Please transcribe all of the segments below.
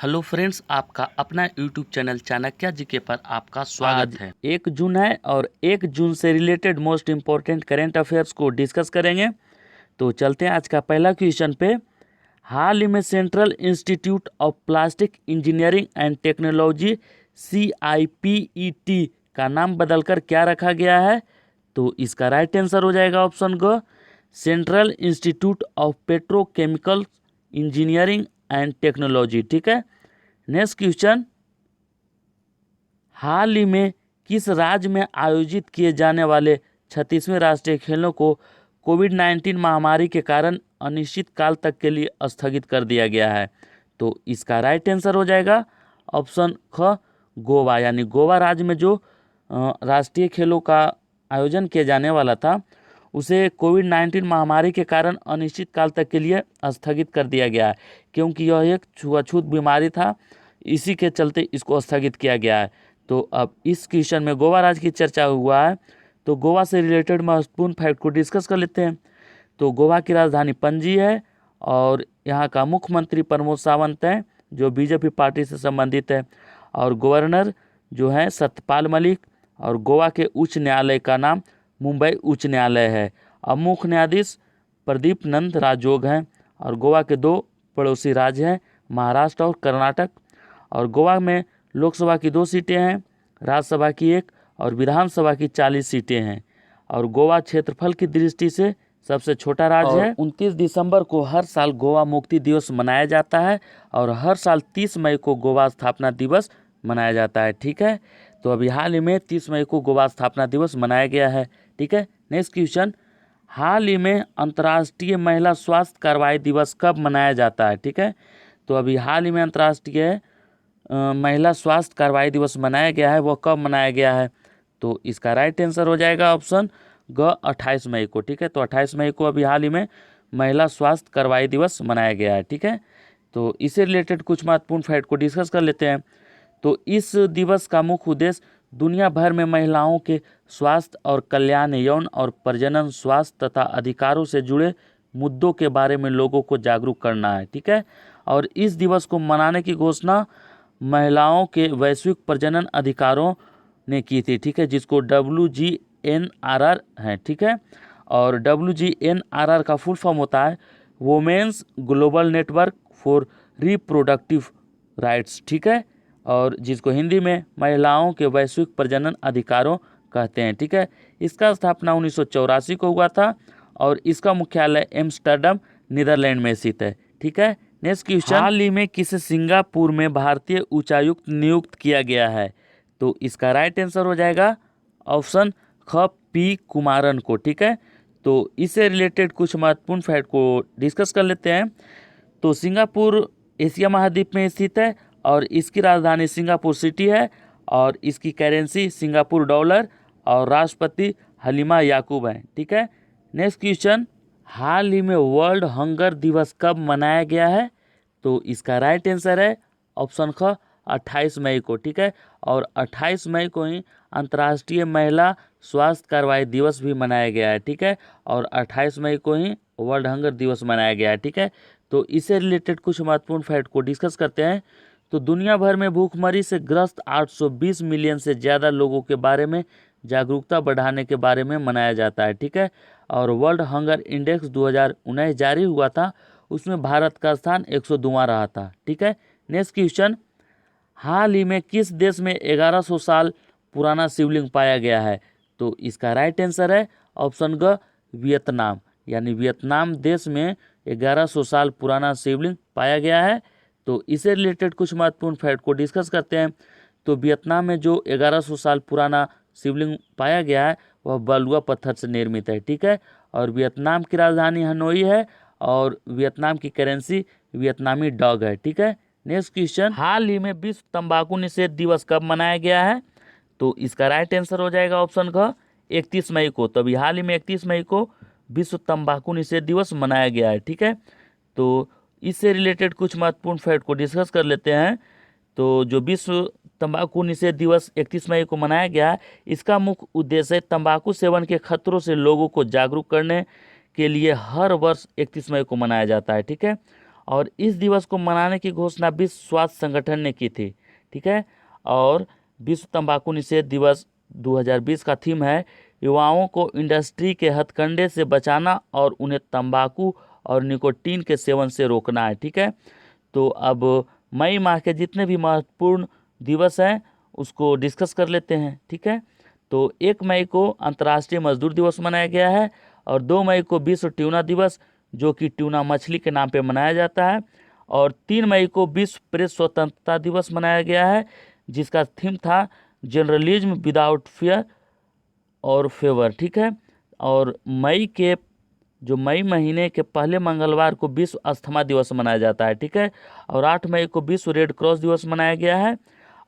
Hello friends, आपका अपना YouTube channel Chanakya GK पर आपका स्वागत है। 1 जून है और 1 जून से related most important current affairs को डिस्कस करेंगे। तो चलते हैं आज का पहला क्वेश्चन पे। हाल ही में central institute of plastic engineering and technology CIPET का नाम बदलकर क्या रखा गया है? तो इसका राइट आंसर हो जाएगा ऑप्शन ग, central institute of petrochemical engineering and technology. ठीक है। नेक्स्ट क्वेश्चन, हाल ही में किस राज्य में आयोजित किए जाने वाले 36वें राष्ट्रीय खेलों को कोविड-19 महामारी के कारण अनिश्चित काल तक के लिए स्थगित कर दिया गया है? तो इसका राइट आंसर हो जाएगा ऑप्शन ख, गोवा। यानी गोवा राज्य में जो राष्ट्रीय खेलों का आयोजन किया जाने वाला था उसे कोविड-19 महामारी के कारण अनिश्चित काल तक के लिए स्थगित कर दिया गया है, क्योंकि यह एक छुआछूत बीमारी था, इसी के चलते इसको स्थगित किया गया है। तो अब इस क्वेश्चन में गोवा राज्य की चर्चा हुआ है, तो गोवा से रिलेटेड महत्वपूर्ण फैक्ट को डिस्कस कर लेते हैं। तो गोवा की राजधानी पणजी है और यहाँ का मुख्यमंत्री प्रमोद सावंत हैं, जो बीजेपी पार्टी से संबंधित है, और गवर्नर जो है सत्यपाल मलिक, और गोवा के उच्च न्यायालय का नाम मुंबई उच्च न्यायालय है। अब मुख्य न्यायाधीश प्रदीप नंद राजोग हैं, और गोवा के 2 पड़ोसी राज्य हैं, महाराष्ट्र और कर्नाटक। और गोवा में लोकसभा की 2 सीटें हैं, राज्यसभा की 1 और विधानसभा की 40 सीटें हैं। और गोवा क्षेत्रफल की दृष्टि से सबसे छोटा राज्य है। 29 दिसंबर को हर साल गोवा मुक्ति दिवस मनाया जाता है, और हर साल 30 मई को गोवा स्थापना दिवस मनाया जाता है। ठीक है। तो अभी हाल ही में 30 मई को गोवा स्थापना दिवस मनाया गया है। ठीक है। नेक्स्ट क्वेश्चन, हाल ही में अंतर्राष्ट्रीय महिला स्वास्थ्य कार्रवाई दिवस कब मनाया जाता है? ठीक है। तो अभी हाल ही में अंतर्राष्ट्रीय महिला स्वास्थ्य कार्रवाई दिवस मनाया गया है, वो कब मनाया गया है? तो इसका राइट आंसर हो जाएगा ऑप्शन ग, 28 मई को। ठीक है। तो 28 मई को अभी हाल ही में महिला स्वास्थ्य कार्रवाई दिवस मनाया गया है। ठीक है। तो इससे रिलेटेड कुछ महत्वपूर्ण फैक्ट को डिस्कस कर लेते हैं। तो इस दिवस का मुख्य उद्देश्य दुनिया भर में महिलाओं के स्वास्थ्य और कल्याण, यौन और प्रजनन स्वास्थ्य तथा अधिकारों से जुड़े मुद्दों के बारे में लोगों को जागरूक करना है। ठीक है। और इस दिवस को मनाने की घोषणा महिलाओं के वैश्विक प्रजनन अधिकारों ने की थी। ठीक है। जिसको WGNRR है। ठीक है। और WGNRR का फुल फॉर्म होता है women's global network for reproductive rights. ठीक है। और जिसको हिंदी में महिलाओं के वैश्विक प्रजनन अधिकारों कहते हैं। ठीक है। इसका स्थापना 1984 को हुआ था, और इसका मुख्यालय एम्स्टर्डम नीदरलैंड में स्थित है। ठीक है। नेक्स्ट क्वेश्चन, हाल ही में किसे सिंगापुर में भारतीय उच्चायुक्त नियुक्त किया गया है? तो इसका राइट आंसर हो जाएगा ऑप्शन ख, P कुमारन को। ठीक है। तो इससे रिलेटेड कुछ महत्वपूर्ण फैक्ट को डिस्कस कर लेते हैं। तो सिंगापुर एशिया महाद्वीप में स्थित है, और इसकी राजधानी सिंगापुर सिटी है, और इसकी करेंसी सिंगापुर डॉलर, और राष्ट्रपति हलीमा याकूब हैं। ठीक है। नेक्स्ट क्वेश्चन, हाल ही में वर्ल्ड हंगर दिवस कब मनाया गया है? तो इसका राइट आंसर है ऑप्शन ख, 28 मई को। ठीक है। और 28 मई को ही अंतर्राष्ट्रीय महिला स्वास्थ्य कार्रवाई दिवस भी मनाया गया है। ठीक है। और 28 मई को ही वर्ल्ड हंगर दिवस मनाया गया है। ठीक है। तो इससे रिलेटेड कुछ महत्वपूर्ण फैक्ट को डिस्कस करते हैं। तो दुनिया भर में भूखमरी से ग्रस्त 820 मिलियन से ज़्यादा लोगों के बारे में जागरूकता बढ़ाने के बारे में मनाया जाता है। ठीक है। और वर्ल्ड हंगर इंडेक्स 2019 जारी हुआ था, उसमें भारत का स्थान 102वां रहा था। ठीक है। नेक्स्ट क्वेश्चन, हाल ही में किस देश में 1100 साल पुराना शिवलिंग पाया गया है? तो इसका राइट आंसर है ऑप्शन ग, वियतनाम। यानी वियतनाम देश में 1100 साल पुराना शिवलिंग पाया गया है। तो इससे रिलेटेड कुछ महत्वपूर्ण फैक्ट को डिस्कस करते हैं। तो वियतनाम में जो 1100 साल पुराना शिवलिंग पाया गया है वह बलुआ पत्थर से निर्मित है। ठीक है। और वियतनाम की राजधानी हनोई है, और वियतनाम की करेंसी वियतनामी डॉग है। ठीक है। नेक्स्ट क्वेश्चन, हाल ही में विश्व तंबाकू निषेध दिवस कब मनाया गया है? तो इसका राइट आंसर हो जाएगा ऑप्शन ख, 31 मई को। तो अभी हाल ही में 31 मई को विश्व तंबाकू निषेध दिवस मनाया गया है। ठीक है। तो इससे रिलेटेड कुछ महत्वपूर्ण फैक्ट को डिस्कस कर लेते हैं। तो जो विश्व तंबाकू निषेध दिवस 31 मई को मनाया गया है, इसका मुख्य उद्देश्य तंबाकू सेवन के खतरों से लोगों को जागरूक करने के लिए हर वर्ष 31 मई को मनाया जाता है। ठीक है। और इस दिवस को मनाने की घोषणा विश्व स्वास्थ्य संगठन ने की थी। ठीक है, और विश्व तंबाकू निषेध दिवस 2020 का थीम है युवाओं को इंडस्ट्री के हथकंडे से बचाना और उन्हें तंबाकू और निकोटीन के सेवन से रोकना है। ठीक है, तो अब मई माह के जितने भी महत्वपूर्ण दिवस हैं उसको डिस्कस कर लेते हैं। ठीक है, तो 1 मई को अंतर्राष्ट्रीय मजदूर दिवस मनाया गया है और 2 मई को विश्व ट्यूना दिवस जो कि ट्यूना मछली के नाम पे मनाया जाता है, और 3 मई को विश्व प्रेस स्वतंत्रता दिवस मनाया गया है जिसका थीम था जर्नलिज्म विदाउट फियर और फेवर। ठीक है, और मई महीने के पहले मंगलवार को विश्व अस्थमा दिवस मनाया जाता है। ठीक है, और 8 मई को विश्व रेड क्रॉस दिवस मनाया गया है,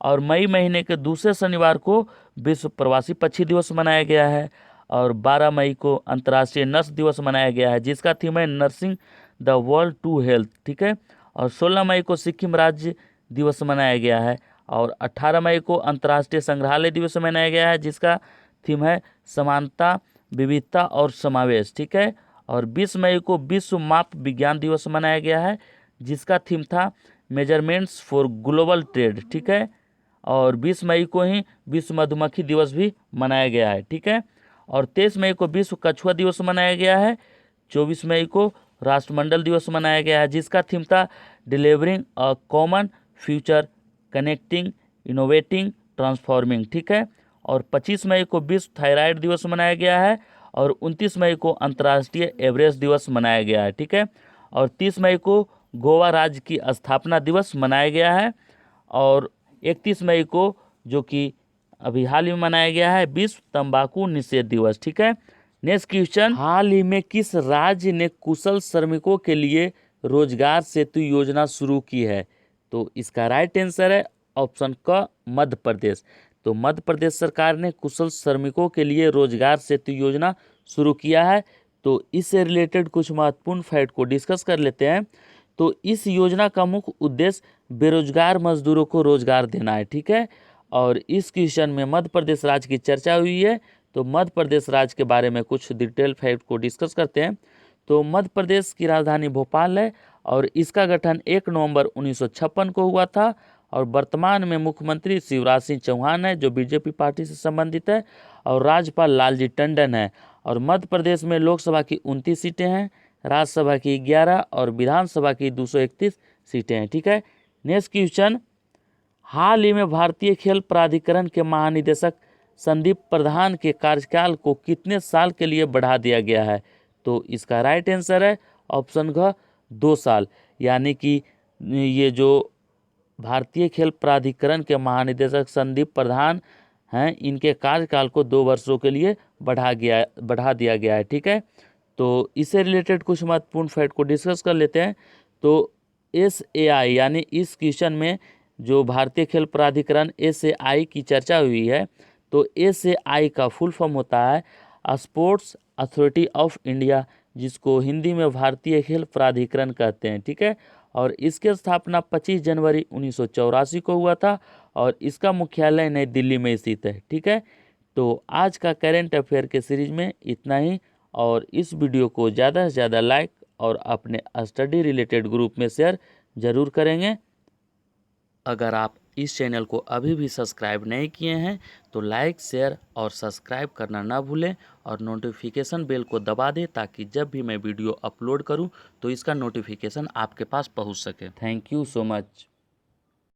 और मई महीने के दूसरे शनिवार को विश्व प्रवासी पक्षी दिवस मनाया गया है, और 12 मई को अंतर्राष्ट्रीय नर्स दिवस मनाया गया है जिसका थीम है nursing the world to health. ठीक है, और 16 मई को सिक्किम राज्य दिवस मनाया गया है, और 18 मई को अंतर्राष्ट्रीय संग्रहालय दिवस मनाया गया है जिसका थीम है समानता विविधता और समावेश। ठीक है, और 20 मई को विश्व माप विज्ञान दिवस मनाया गया है जिसका थीम था मेजरमेंट्स फॉर ग्लोबल ट्रेड। ठीक है, और 20 मई को ही विश्व मधुमक्खी दिवस भी मनाया गया है। ठीक है, और 23 मई को विश्व कछुआ दिवस मनाया गया है। 24 मई को राष्ट्रमंडल दिवस मनाया गया है जिसका थीम था delivering a common future connecting innovating transforming. ठीक है, और 25 मई को विश्व थायराइड दिवस मनाया गया है, और 29 मई को अंतर्राष्ट्रीय एवरेस्ट दिवस मनाया गया है। ठीक है, और 30 मई को गोवा राज्य की स्थापना दिवस मनाया गया है, और 31 मई को जो कि अभी हाल ही में मनाया गया है विश्व तंबाकू निषेध दिवस। ठीक है, नेक्स्ट क्वेश्चन, हाल ही में किस राज्य ने कुशल श्रमिकों के लिए रोजगार सेतु योजना शुरू की है? तो इसका राइट आंसर है ऑप्शन क मध्य प्रदेश। तो मध्य प्रदेश सरकार ने कुशल श्रमिकों के लिए रोजगार सेतु योजना शुरू किया है। तो इससे रिलेटेड कुछ महत्वपूर्ण फैक्ट को डिस्कस कर लेते हैं। तो इस योजना का मुख्य उद्देश्य बेरोजगार मजदूरों को रोजगार देना है। ठीक है, और इस क्वेश्चन में मध्य प्रदेश राज्य की चर्चा हुई है, तो मध्य प्रदेश राज्य के बारे में कुछ डिटेल फैक्ट को डिस्कस करते हैं। तो मध्य प्रदेश की राजधानी भोपाल है और इसका गठन 1 नवंबर 1956 को हुआ था, और वर्तमान में मुख्यमंत्री शिवराज सिंह चौहान है जो बीजेपी पार्टी से संबंधित है, और राज्यपाल लालजी टंडन है। और मध्य प्रदेश में लोकसभा की 29 सीटें हैं, राज्यसभा की 11 और विधानसभा की 231 सीटें हैं। ठीक है, नेक्स्ट क्वेश्चन, हाल ही में भारतीय खेल प्राधिकरण के महानिदेशक संदीप प्रधान के कार्यकाल को कितने साल के लिए बढ़ा दिया गया है? तो इसका राइट आंसर है ऑप्शन घ 2 साल, यानी कि ये जो भारतीय खेल प्राधिकरण के महानिदेशक संदीप प्रधान हैं इनके कार्यकाल को 2 वर्षों के लिए बढ़ा दिया गया है। ठीक है, तो इससे रिलेटेड कुछ महत्वपूर्ण फैक्ट को डिस्कस कर लेते हैं। तो SAI यानी इस क्वेश्चन में जो भारतीय खेल प्राधिकरण SAI की चर्चा हुई है, तो SAI का फुल फॉर्म होता है स्पोर्ट्स अथॉरिटी ऑफ इंडिया, जिसको हिंदी में भारतीय खेल प्राधिकरण कहते हैं। ठीक है, और इसकी स्थापना 25 जनवरी 1984 को हुआ था, और इसका मुख्यालय नई दिल्ली में स्थित है। ठीक है, तो आज का करेंट अफेयर के सीरीज में इतना ही, और इस वीडियो को ज़्यादा से ज़्यादा लाइक और अपने स्टडी रिलेटेड ग्रुप में शेयर ज़रूर करेंगे। अगर आप इस चैनल को अभी भी सब्सक्राइब नहीं किए हैं तो लाइक शेयर और सब्सक्राइब करना ना भूलें, और नोटिफिकेशन बेल को दबा दें ताकि जब भी मैं वीडियो अपलोड करूं तो इसका नोटिफिकेशन आपके पास पहुंच सके। Thank you so much.